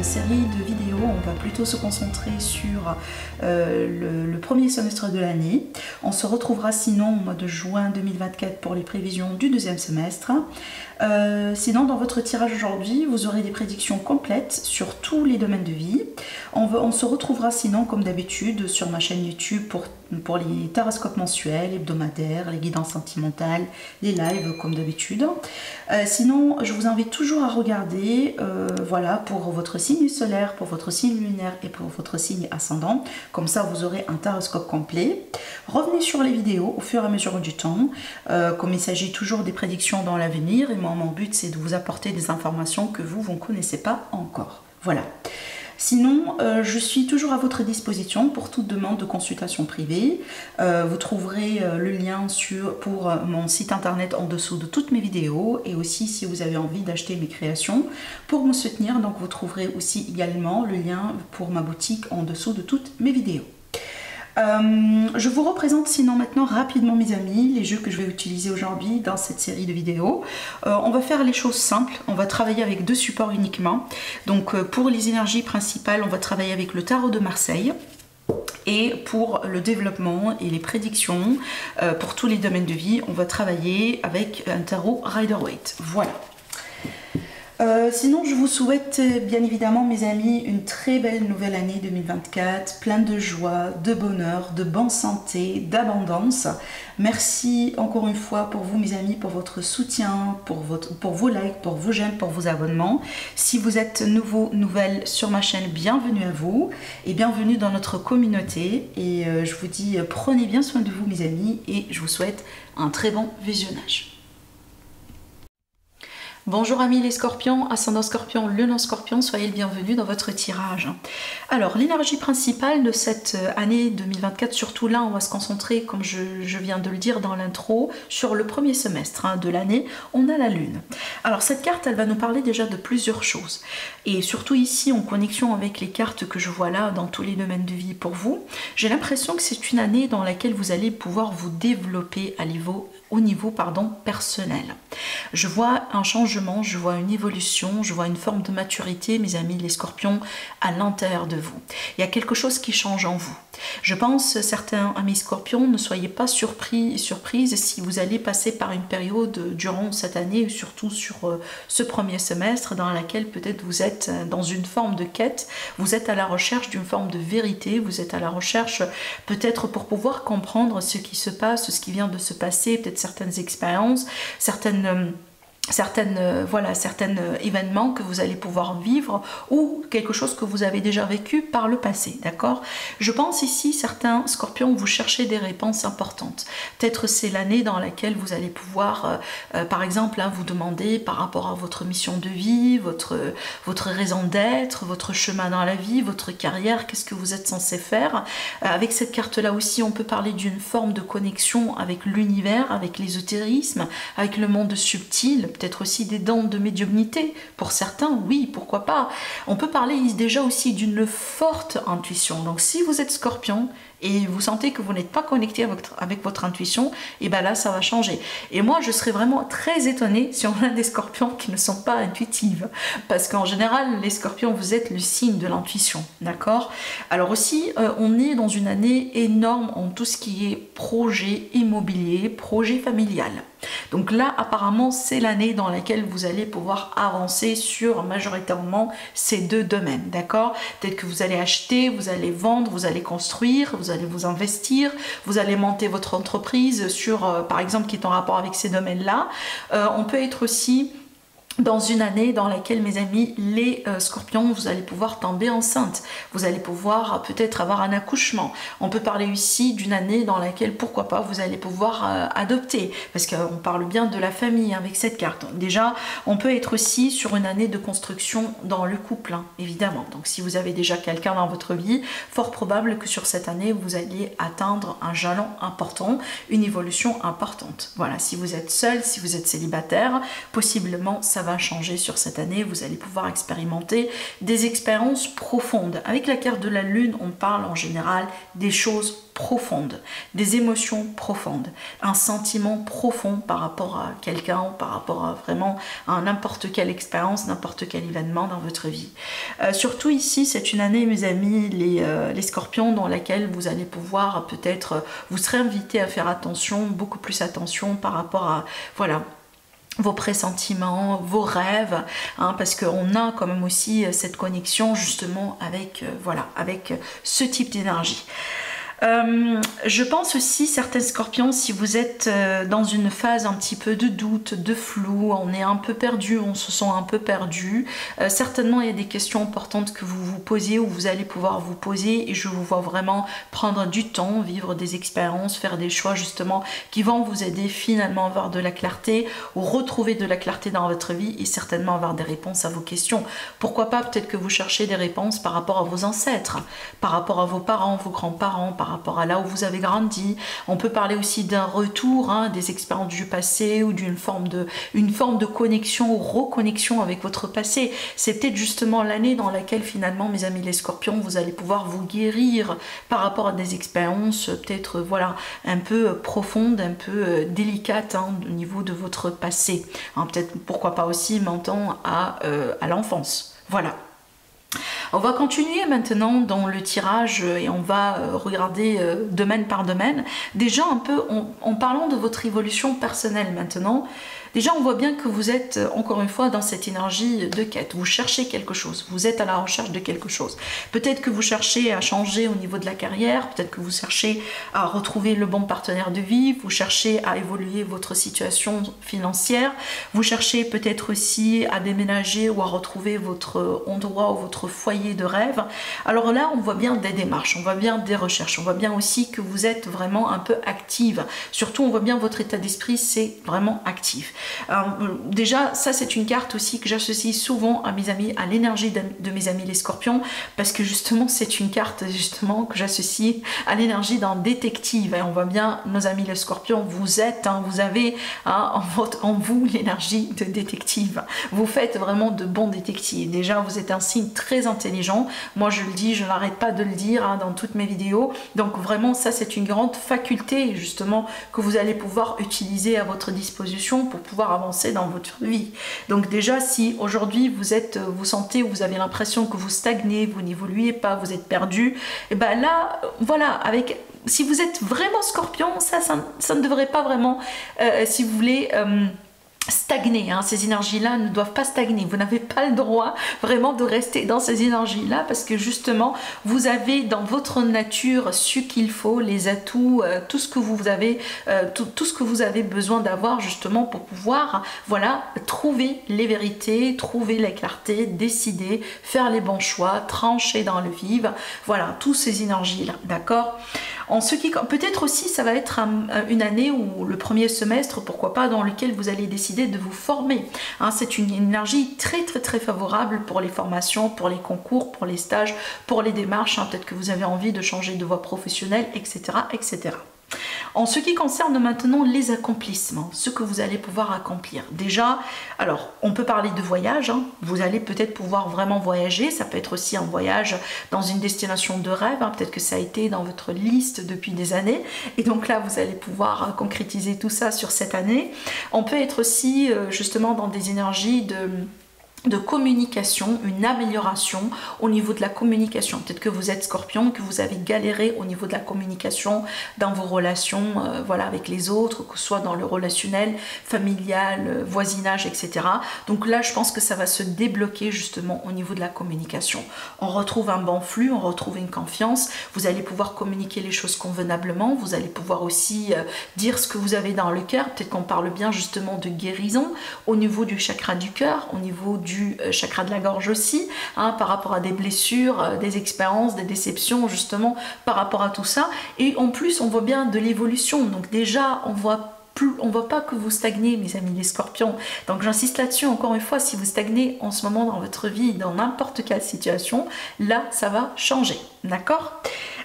Série de vidéos, on va plutôt se concentrer sur le premier semestre de l'année. On se retrouvera sinon au mois de juin 2024 pour les prévisions du deuxième semestre. Sinon, dans votre tirage aujourd'hui, vous aurez des prédictions complètes sur tous les domaines de vie. On se retrouvera sinon, comme d'habitude, sur ma chaîne YouTube pour les taroscopes mensuels, hebdomadaires, les guidances sentimentales, les lives, comme d'habitude. Sinon, je vous invite toujours à regarder, voilà, pour votre signe solaire, pour votre signe lunaire et pour votre signe ascendant. Comme ça, vous aurez un taroscope complet. Revenez sur les vidéos au fur et à mesure du temps, comme il s'agit toujours des prédictions dans l'avenir. Et moi, mon but, c'est de vous apporter des informations que vous ne connaissez pas encore. Voilà. Sinon, je suis toujours à votre disposition pour toute demande de consultation privée. Vous trouverez le lien pour mon site internet en dessous de toutes mes vidéos, et aussi si vous avez envie d'acheter mes créations pour me soutenir, donc vous trouverez aussi également le lien pour ma boutique en dessous de toutes mes vidéos. Je vous représente sinon maintenant rapidement mes amis, les jeux que je vais utiliser aujourd'hui dans cette série de vidéos. On va faire les choses simples, on va travailler avec deux supports uniquement. Donc pour les énergies principales, on va travailler avec le tarot de Marseille. Et pour le développement et les prédictions, pour tous les domaines de vie, on va travailler avec un tarot Rider-Waite. Voilà. Sinon, je vous souhaite bien évidemment, mes amis, une très belle nouvelle année 2024, pleine de joie, de bonheur, de bonne santé, d'abondance. Merci encore une fois pour vous, mes amis, pour votre soutien, pour vos likes, pour vos j'aime, pour vos abonnements. Si vous êtes nouvelle sur ma chaîne, bienvenue à vous et bienvenue dans notre communauté. Et je vous dis, prenez bien soin de vous, mes amis, et je vous souhaite un très bon visionnage. Bonjour amis les scorpions, ascendant scorpion, lunan scorpion, soyez le bienvenu dans votre tirage. Alors l'énergie principale de cette année 2024, surtout là on va se concentrer, comme je viens de le dire dans l'intro, sur le premier semestre de l'année, on a la lune. Alors cette carte elle va nous parler déjà de plusieurs choses, et surtout ici en connexion avec les cartes que je vois là dans tous les domaines de vie pour vous, j'ai l'impression que c'est une année dans laquelle vous allez pouvoir vous développer au niveau personnel. Je vois un changement, je vois une évolution, je vois une forme de maturité, mes amis les scorpions, à l'intérieur de vous. Il y a quelque chose qui change en vous. Je pense, certains amis scorpions, ne soyez pas surprises si vous allez passer par une période durant cette année, surtout sur ce premier semestre, dans laquelle peut-être vous êtes dans une forme de quête, vous êtes à la recherche d'une forme de vérité, vous êtes à la recherche peut-être pour pouvoir comprendre ce qui se passe, ce qui vient de se passer, peut-être certaines expériences, certains événements que vous allez pouvoir vivre ou quelque chose que vous avez déjà vécu par le passé, d'accord? Je pense ici, certains scorpions, vous cherchez des réponses importantes. Peut-être c'est l'année dans laquelle vous allez pouvoir, par exemple, vous demander par rapport à votre mission de vie, votre raison d'être, votre chemin dans la vie, votre carrière, qu'est-ce que vous êtes censé faire. Avec cette carte-là aussi, on peut parler d'une forme de connexion avec l'univers, avec l'ésotérisme, avec le monde subtil, peut-être aussi des dons de médiumnité pour certains, oui, pourquoi pas. On peut parler déjà aussi d'une forte intuition. Donc si vous êtes scorpion et vous sentez que vous n'êtes pas connecté avec votre intuition, et bien là ça va changer. Et moi je serais vraiment très étonnée si on a des scorpions qui ne sont pas intuitives, parce qu'en général les scorpions vous êtes le signe de l'intuition, d'accord? Alors aussi on est dans une année énorme en tout ce qui est projet immobilier, projet familial. Donc là apparemment c'est l'année dans laquelle vous allez pouvoir avancer sur majoritairement ces deux domaines, d'accord? Peut-être que vous allez acheter, vous allez vendre, vous allez construire, vous vous allez vous investir, vous allez monter votre entreprise sur, par exemple, qui est en rapport avec ces domaines-là. On peut être aussi dans une année dans laquelle, mes amis, les scorpions, vous allez pouvoir tomber enceinte, vous allez pouvoir peut-être avoir un accouchement. On peut parler ici d'une année dans laquelle, pourquoi pas, vous allez pouvoir adopter, parce qu'on parle bien de la famille avec cette carte. Déjà, on peut être aussi sur une année de construction dans le couple, hein, évidemment. Donc si vous avez déjà quelqu'un dans votre vie, fort probable que sur cette année, vous alliez atteindre un jalon important, une évolution importante. Voilà, si vous êtes seul, si vous êtes célibataire, possiblement ça va changer sur cette année, vous allez pouvoir expérimenter des expériences profondes. Avec la carte de la lune, on parle en général des choses profondes, des émotions profondes, un sentiment profond par rapport à quelqu'un, par rapport à vraiment à n'importe quelle expérience, n'importe quel événement dans votre vie. Surtout ici, c'est une année, mes amis, les scorpions, dans laquelle vous allez pouvoir peut-être, vous serez invité à faire attention, beaucoup plus attention par rapport à, voilà, vos pressentiments, vos rêves, hein, parce qu'on a quand même aussi cette connexion justement avec, voilà, avec ce type d'énergie. Je pense aussi, certains scorpions, si vous êtes dans une phase un petit peu de doute, de flou, on est un peu perdu, on se sent un peu perdu, certainement il y a des questions importantes que vous vous posez ou vous allez pouvoir vous poser, et je vous vois vraiment prendre du temps, vivre des expériences, faire des choix justement qui vont vous aider finalement à avoir de la clarté ou retrouver de la clarté dans votre vie et certainement avoir des réponses à vos questions. Pourquoi pas, peut-être que vous cherchez des réponses par rapport à vos ancêtres, par rapport à vos parents, vos grands-parents, par rapport à là où vous avez grandi. On peut parler aussi d'un retour, hein, des expériences du passé ou d'une forme de connexion ou reconnexion avec votre passé. C'est peut-être justement l'année dans laquelle finalement, mes amis les scorpions, vous allez pouvoir vous guérir par rapport à des expériences peut-être, voilà, un peu profondes, un peu délicates, hein, au niveau de votre passé. Hein, peut-être, pourquoi pas aussi mentant à l'enfance. Voilà. On va continuer maintenant dans le tirage et on va regarder domaine par domaine. Déjà un peu en parlant de votre évolution personnelle maintenant. Déjà, on voit bien que vous êtes, encore une fois, dans cette énergie de quête. Vous cherchez quelque chose, vous êtes à la recherche de quelque chose. Peut-être que vous cherchez à changer au niveau de la carrière, peut-être que vous cherchez à retrouver le bon partenaire de vie, vous cherchez à évoluer votre situation financière, vous cherchez peut-être aussi à déménager ou à retrouver votre endroit ou votre foyer de rêve. Alors là, on voit bien des démarches, on voit bien des recherches, on voit bien aussi que vous êtes vraiment un peu active. Surtout, on voit bien votre état d'esprit, c'est vraiment actif. Alors, déjà, ça c'est une carte aussi que j'associe souvent à mes amis, à l'énergie de mes amis les scorpions, parce que justement c'est une carte justement que j'associe à l'énergie d'un détective. Et on voit bien, nos amis les scorpions, vous êtes, hein, vous avez en vous l'énergie de détective. Vous faites vraiment de bons détectives. Déjà, vous êtes un signe très intelligent. Moi je le dis, je n'arrête pas de le dire, hein, dans toutes mes vidéos. Donc vraiment, ça c'est une grande faculté justement que vous allez pouvoir utiliser à votre disposition pour pouvoir avancer dans votre vie. Donc déjà, si aujourd'hui vous sentez ou vous avez l'impression que vous stagnez, vous n'évoluez pas, vous êtes perdu, et ben là, voilà, si vous êtes vraiment scorpion, ça ne devrait pas vraiment, si vous voulez, stagner, hein. Ces énergies-là ne doivent pas stagner. Vous n'avez pas le droit vraiment de rester dans ces énergies-là parce que justement, vous avez dans votre nature ce qu'il faut, les atouts, tout ce que vous avez, tout ce que vous avez besoin d'avoir justement pour pouvoir, voilà, trouver les vérités, trouver la clarté, décider, faire les bons choix, trancher dans le vif. Voilà, toutes ces énergies-là, d'accord? En ce qui, peut-être aussi, ça va être une année ou le premier semestre, pourquoi pas, dans lequel vous allez décider de vous former. Hein, c'est une énergie très très très favorable pour les formations, pour les concours, pour les stages, pour les démarches. Hein, peut-être que vous avez envie de changer de voie professionnelle, etc., etc. En ce qui concerne maintenant les accomplissements, ce que vous allez pouvoir accomplir. Déjà, alors, on peut parler de voyage, hein. Vous allez peut-être pouvoir vraiment voyager, ça peut être aussi un voyage dans une destination de rêve, hein. Peut-être que ça a été dans votre liste depuis des années, et donc là, vous allez pouvoir concrétiser tout ça sur cette année. On peut être aussi justement dans des énergies de communication, une amélioration au niveau de la communication. Peut-être que vous êtes Scorpion, que vous avez galéré au niveau de la communication dans vos relations voilà, avec les autres, que ce soit dans le relationnel, familial, voisinage, etc. Donc là, je pense que ça va se débloquer justement au niveau de la communication. On retrouve un bon flux, on retrouve une confiance, vous allez pouvoir communiquer les choses convenablement, vous allez pouvoir aussi dire ce que vous avez dans le cœur. Peut-être qu'on parle bien justement de guérison au niveau du chakra du cœur, au niveau du chakra de la gorge aussi, hein, par rapport à des blessures, des expériences, des déceptions justement par rapport à tout ça. Et en plus on voit bien de l'évolution, donc déjà on voit pas que vous stagnez, mes amis les Scorpions. Donc j'insiste là-dessus encore une fois, si vous stagnez en ce moment dans votre vie, dans n'importe quelle situation, là ça va changer, d'accord?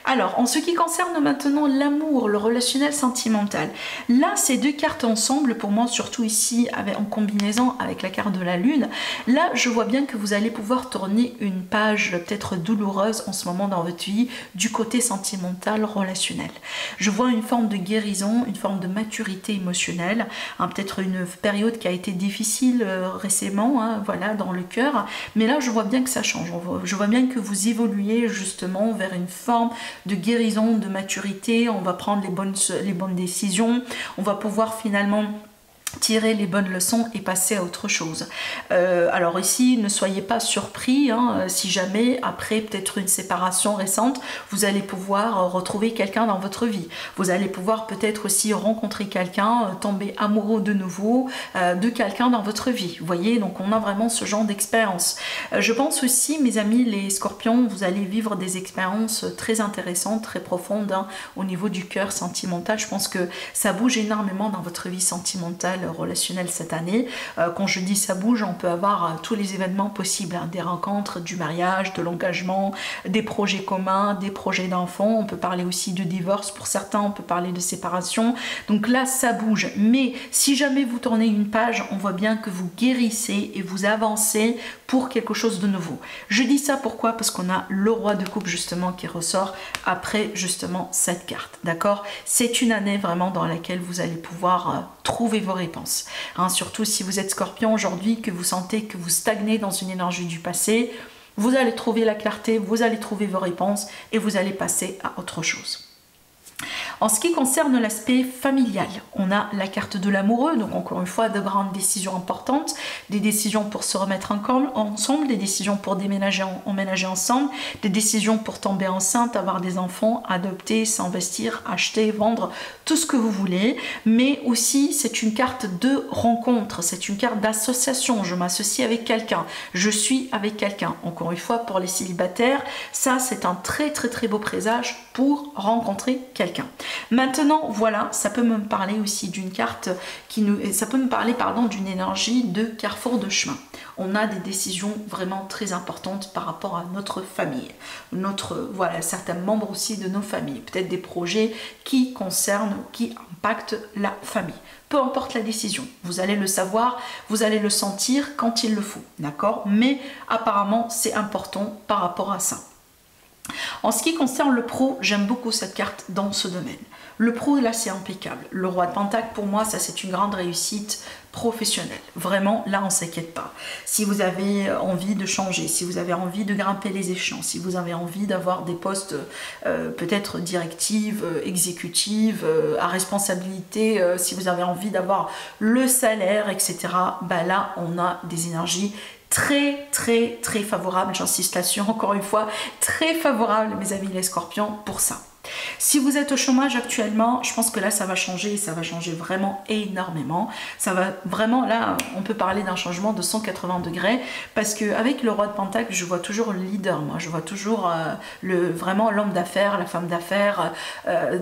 Alors, en ce qui concerne maintenant l'amour, le relationnel sentimental, là, ces deux cartes ensemble, pour moi, surtout ici, en combinaison avec la carte de la Lune, là, je vois bien que vous allez pouvoir tourner une page peut-être douloureuse en ce moment dans votre vie, du côté sentimental, relationnel. Je vois une forme de guérison, une forme de maturité émotionnelle, hein, peut-être une période qui a été difficile récemment, hein, voilà, dans le cœur, mais là, je vois bien que ça change. Je vois bien que vous évoluez justement vers une forme de guérison, de maturité, on va prendre les bonnes décisions, on va pouvoir finalement tirer les bonnes leçons et passer à autre chose. Alors ici, ne soyez pas surpris, hein, si jamais, après peut-être une séparation récente, vous allez pouvoir retrouver quelqu'un dans votre vie. Vous allez pouvoir peut-être aussi rencontrer quelqu'un, tomber amoureux de nouveau de quelqu'un dans votre vie. Vous voyez, donc on a vraiment ce genre d'expérience. Je pense aussi, mes amis, les Scorpions, vous allez vivre des expériences très intéressantes, très profondes, hein, au niveau du cœur sentimental. Je pense que ça bouge énormément dans votre vie sentimentale, relationnel cette année. Quand je dis ça bouge, on peut avoir tous les événements possibles, hein, des rencontres, du mariage, de l'engagement, des projets communs, des projets d'enfants. On peut parler aussi de divorce pour certains, on peut parler de séparation. Donc là, ça bouge. Mais si jamais vous tournez une page, on voit bien que vous guérissez et vous avancez pour quelque chose de nouveau. Je dis ça pourquoi? Parce qu'on a le roi de coupe justement qui ressort après justement cette carte. D'accord? C'est une année vraiment dans laquelle vous allez pouvoir trouver vos réponses. Hein, surtout si vous êtes Scorpion aujourd'hui, que vous sentez que vous stagnez dans une énergie du passé, vous allez trouver la clarté, vous allez trouver vos réponses et vous allez passer à autre chose. En ce qui concerne l'aspect familial, on a la carte de l'amoureux, donc encore une fois de grandes décisions importantes, des décisions pour se remettre ensemble, des décisions pour emménager ensemble, des décisions pour tomber enceinte, avoir des enfants, adopter, s'investir, acheter, vendre, tout ce que vous voulez. Mais aussi c'est une carte de rencontre, c'est une carte d'association, je m'associe avec quelqu'un, je suis avec quelqu'un. Encore une fois pour les célibataires, ça c'est un très beau présage pour rencontrer quelqu'un. Maintenant, voilà, ça peut me parler aussi d'une carte ça peut me parler, pardon, d'une énergie de carrefour de chemin. On a des décisions vraiment très importantes par rapport à notre famille, voilà, certains membres aussi de nos familles, peut-être des projets qui concernent, qui impactent la famille. Peu importe la décision, vous allez le savoir, vous allez le sentir quand il le faut, d'accord? Mais apparemment, c'est important par rapport à ça. En ce qui concerne le pro, j'aime beaucoup cette carte dans ce domaine. Le pro, là, c'est impeccable. Le roi de Pentacle, pour moi, ça, c'est une grande réussite professionnelle. Vraiment, là, on ne s'inquiète pas. Si vous avez envie de changer, si vous avez envie de grimper les échelons, si vous avez envie d'avoir des postes peut-être directives, exécutives, à responsabilité, si vous avez envie d'avoir le salaire, etc., bah là, on a des énergies très favorable, j'insiste là-dessus encore une fois, très favorable, mes amis les Scorpions, pour ça. Si vous êtes au chômage actuellement, je pense que là ça va changer et ça va changer vraiment énormément. Ça va vraiment, là on peut parler d'un changement de 180 degrés parce qu'avec le roi de Pentacle, je vois toujours le leader, moi je vois toujours vraiment l'homme d'affaires, la femme d'affaires.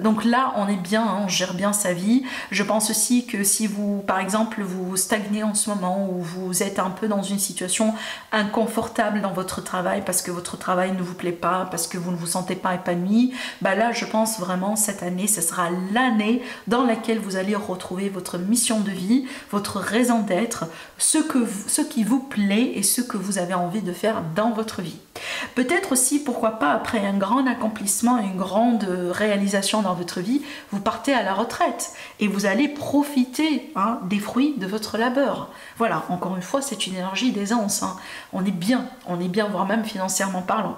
Donc là on est bien, hein, on gère bien sa vie. Je pense aussi que si vous, par exemple, vous stagnez en ce moment ou vous êtes un peu dans une situation inconfortable dans votre travail parce que votre travail ne vous plaît pas, parce que vous ne vous sentez pas épanoui, bah là je pense vraiment cette année, ce sera l'année dans laquelle vous allez retrouver votre mission de vie, votre raison d'être, ce qui vous plaît et ce que vous avez envie de faire dans votre vie. Peut-être aussi, pourquoi pas, après un grand accomplissement, une grande réalisation dans votre vie, vous partez à la retraite et vous allez profiter des fruits de votre labeur. Voilà, encore une fois, c'est une énergie d'aisance. On est bien, voire même financièrement parlant.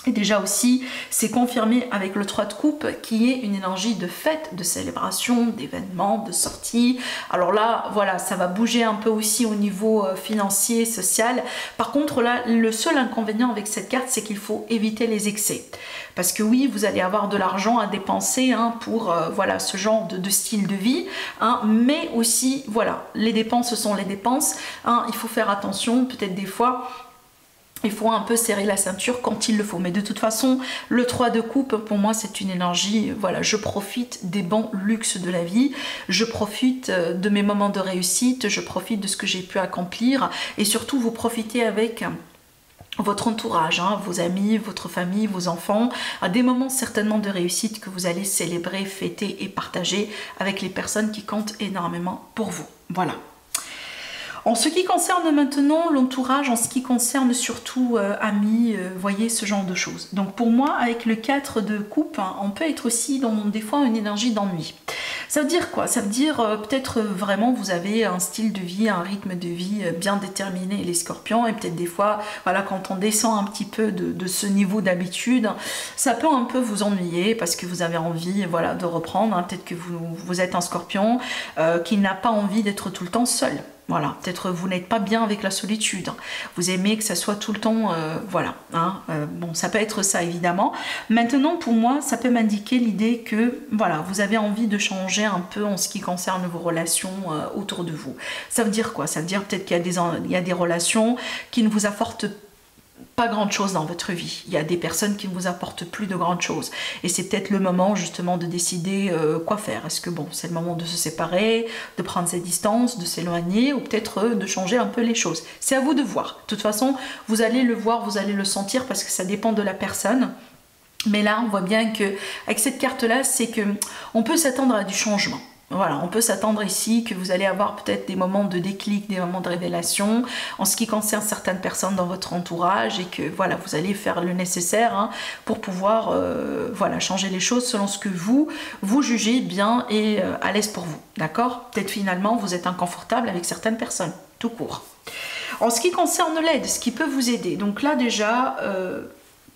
Et déjà aussi, c'est confirmé avec le 3 de coupe qui est une énergie de fête, de célébration, d'événements, de sortie. Alors là, voilà, ça va bouger un peu aussi au niveau financier, social. Par contre, là, le seul inconvénient avec cette carte, c'est qu'il faut éviter les excès. Parce que oui, vous allez avoir de l'argent à dépenser pour voilà, ce genre de style de vie. Mais aussi, voilà, les dépenses sont les dépenses. Il faut faire attention, peut-être des fois... Il faut un peu serrer la ceinture quand il le faut. Mais de toute façon, le 3 de coupe, pour moi, c'est une énergie, voilà, je profite des bons luxes de la vie, je profite de mes moments de réussite, je profite de ce que j'ai pu accomplir et surtout, vous profitez avec votre entourage, vos amis, votre famille, vos enfants, à des moments certainement de réussite que vous allez célébrer, fêter et partager avec les personnes qui comptent énormément pour vous. Voilà. En ce qui concerne maintenant l'entourage, en ce qui concerne surtout amis, voyez, ce genre de choses. Donc pour moi, avec le 4 de coupe, on peut être aussi dans des fois une énergie d'ennui. Ça veut dire quoi? Ça veut dire peut-être vraiment vous avez un style de vie, un rythme de vie bien déterminé, les scorpions, et peut-être des fois, voilà, quand on descend un petit peu de ce niveau d'habitude, ça peut un peu vous ennuyer parce que vous avez envie, voilà, de reprendre. Peut-être que vous êtes un scorpion qui n'a pas envie d'être tout le temps seul. Voilà, peut-être vous n'êtes pas bien avec la solitude. Vous aimez que ça soit tout le temps, voilà. Bon, ça peut être ça évidemment. Maintenant, pour moi, ça peut m'indiquer l'idée que, voilà, vous avez envie de changer un peu en ce qui concerne vos relations autour de vous. Ça veut dire quoi? Ça veut dire peut-être qu'il y a des relations qui ne vous apportent pas grand chose dans votre vie. Il y a des personnes qui ne vous apportent plus de grandes choses. Et c'est peut-être le moment justement de décider quoi faire. Est-ce que bon, c'est le moment de se séparer, de prendre ses distances, de s'éloigner ou peut-être de changer un peu les choses. C'est à vous de voir. De toute façon, vous allez le voir, vous allez le sentir parce que ça dépend de la personne. Mais là, on voit bien que avec cette carte-là, c'est que on peut s'attendre à du changement. Voilà, on peut s'attendre ici que vous allez avoir peut-être des moments de déclic, des moments de révélation en ce qui concerne certaines personnes dans votre entourage et que voilà, vous allez faire le nécessaire pour pouvoir voilà, changer les choses selon ce que vous jugez bien et à l'aise pour vous. D'accord? Peut-être finalement vous êtes inconfortable avec certaines personnes, tout court. En ce qui concerne l'aide, ce qui peut vous aider, donc là déjà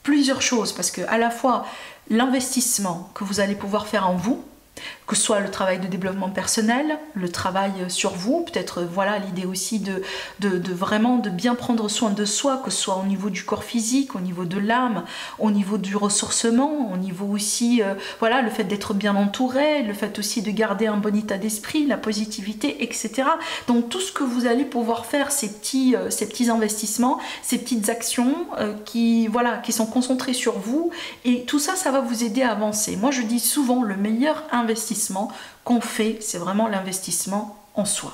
plusieurs choses parce que à la fois l'investissement que vous allez pouvoir faire en vous, que ce soit le travail de développement personnel, le travail sur vous, peut-être voilà l'idée aussi de vraiment de bien prendre soin de soi, que ce soit au niveau du corps physique, au niveau de l'âme, au niveau du ressourcement, au niveau aussi voilà le fait d'être bien entouré, le fait aussi de garder un bon état d'esprit, la positivité, etc. Donc tout ce que vous allez pouvoir faire, ces petits investissements, ces petites actions qui sont concentrées sur vous et tout ça, ça va vous aider à avancer. Moi je dis souvent le meilleur investissement qu'on fait, c'est vraiment l'investissement en soi.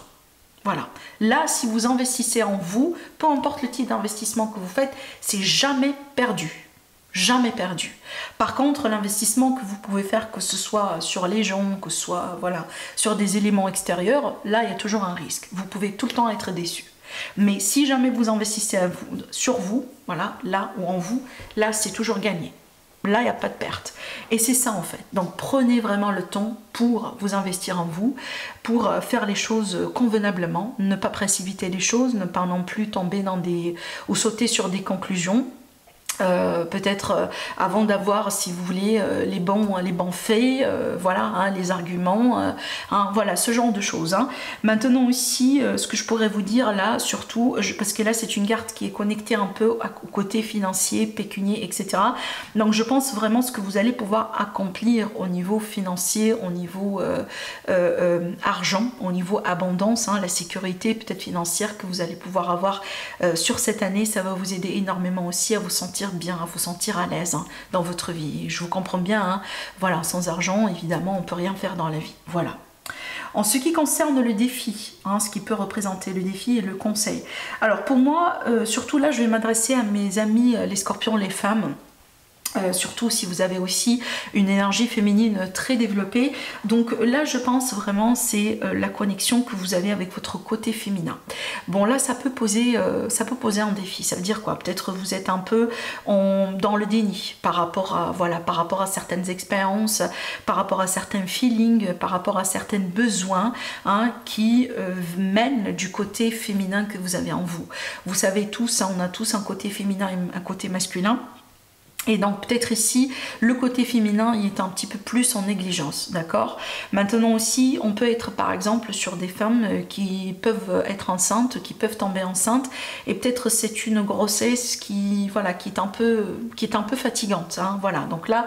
Voilà. Là, si vous investissez en vous, peu importe le type d'investissement que vous faites, c'est jamais perdu. Jamais perdu. Par contre, l'investissement que vous pouvez faire, que ce soit sur les gens, que ce soit voilà, sur des éléments extérieurs, là, il y a toujours un risque. Vous pouvez tout le temps être déçu. Mais si jamais vous investissez sur vous, voilà, là ou en vous, là, c'est toujours gagné. Là, il n'y a pas de perte. Et c'est ça en fait. Donc prenez vraiment le temps pour vous investir en vous, pour faire les choses convenablement, ne pas précipiter les choses, ne pas non plus tomber dans ou sauter sur des conclusions. Peut-être avant d'avoir, si vous voulez, les bons faits, voilà, les arguments, voilà, ce genre de choses. Maintenant aussi, ce que je pourrais vous dire là, surtout, parce que là c'est une carte qui est connectée un peu au côté financier, pécunier, etc. Donc je pense vraiment ce que vous allez pouvoir accomplir au niveau financier, au niveau argent, au niveau abondance, la sécurité peut-être financière que vous allez pouvoir avoir sur cette année, ça va vous aider énormément aussi à vous sentir bien, à vous sentir à l'aise dans votre vie. Je vous comprends bien, voilà, sans argent, évidemment, on ne peut rien faire dans la vie. Voilà. En ce qui concerne le défi, ce qui peut représenter le défi et le conseil. Alors pour moi, surtout là, je vais m'adresser à mes amis, les scorpions, les femmes. Surtout si vous avez aussi une énergie féminine très développée. Donc là je pense vraiment c'est la connexion que vous avez avec votre côté féminin. Bon là ça peut poser un défi. Ça veut dire quoi? Peut-être vous êtes un peu dans le déni par rapport à voilà, par rapport à certaines expériences, par rapport à certains feelings, par rapport à certains besoins hein, qui mènent du côté féminin que vous avez en vous. Vous savez tous, hein, on a tous un côté féminin et un côté masculin. Et donc peut-être ici, le côté féminin, il est un petit peu plus en négligence, d'accord? Maintenant aussi, on peut être par exemple sur des femmes qui peuvent être enceintes, qui peuvent tomber enceintes, et peut-être c'est une grossesse qui, voilà, qui est un peu fatigante, hein, voilà. Donc là,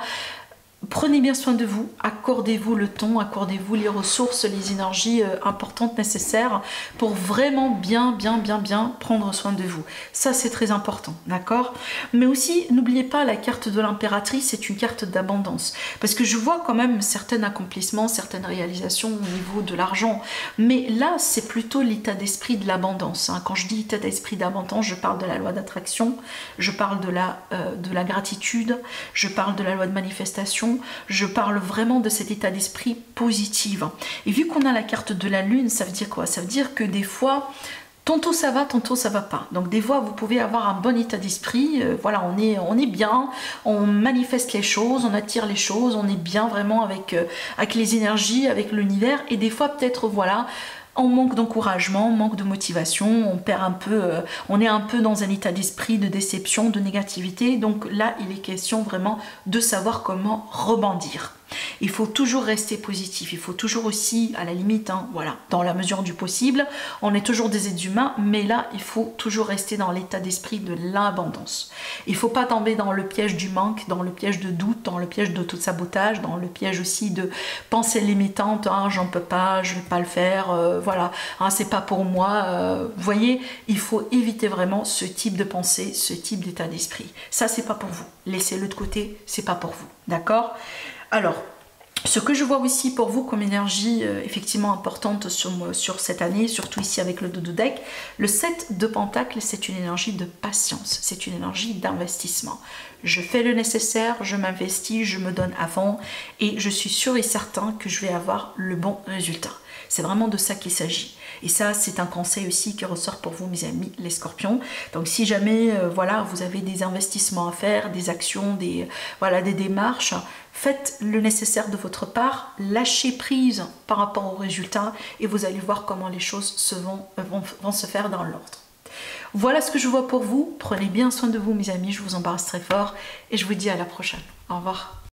prenez bien soin de vous, accordez-vous le temps, accordez-vous les ressources, les énergies importantes nécessaires pour vraiment bien prendre soin de vous. Ça c'est très important, d'accord? Mais aussi, n'oubliez pas la carte de l'impératrice, c'est une carte d'abondance. Parce que je vois quand même certains accomplissements, certaines réalisations au niveau de l'argent. Mais là, c'est plutôt l'état d'esprit de l'abondance. Hein. Quand je dis état d'esprit d'abondance, je parle de la loi d'attraction, je parle de la gratitude, je parle de la loi de manifestation, je parle vraiment de cet état d'esprit positif. Et vu qu'on a la carte de la lune, ça veut dire quoi? Ça veut dire que des fois, tantôt ça va pas. Donc des fois, vous pouvez avoir un bon état d'esprit. Voilà, on est bien, on manifeste les choses, on attire les choses, on est bien vraiment avec les énergies, avec l'univers. Et des fois, peut-être, voilà, on manque d'encouragement, on manque de motivation, on perd un peu, on est un peu dans un état d'esprit de déception, de négativité. Donc là, il est question vraiment de savoir comment rebondir. Il faut toujours rester positif, il faut toujours aussi, à la limite, hein, voilà, dans la mesure du possible, on est toujours des êtres humains, mais là, il faut toujours rester dans l'état d'esprit de l'abondance. Il ne faut pas tomber dans le piège du manque, dans le piège de doute, dans le piège d'auto-sabotage, dans le piège aussi de pensées limitantes, ah, j'en peux pas, je vais pas le faire, voilà, ah, c'est pas pour moi. Vous voyez, il faut éviter vraiment ce type de pensée, ce type d'état d'esprit. Ça, c'est pas pour vous. Laissez-le de côté, c'est pas pour vous. D'accord ? Alors, ce que je vois aussi pour vous comme énergie effectivement importante sur cette année, surtout ici avec le dodo deck, le 7 de Pentacles, c'est une énergie de patience, c'est une énergie d'investissement. Je fais le nécessaire, je m'investis, je me donne à fond et je suis sûr et certain que je vais avoir le bon résultat. C'est vraiment de ça qu'il s'agit. Et ça, c'est un conseil aussi qui ressort pour vous, mes amis, les scorpions. Donc, si jamais, voilà, vous avez des investissements à faire, des actions, voilà, des démarches, faites le nécessaire de votre part, lâchez prise par rapport aux résultats et vous allez voir comment les choses vont se faire dans l'ordre. Voilà ce que je vois pour vous. Prenez bien soin de vous, mes amis. Je vous embrasse très fort et je vous dis à la prochaine. Au revoir.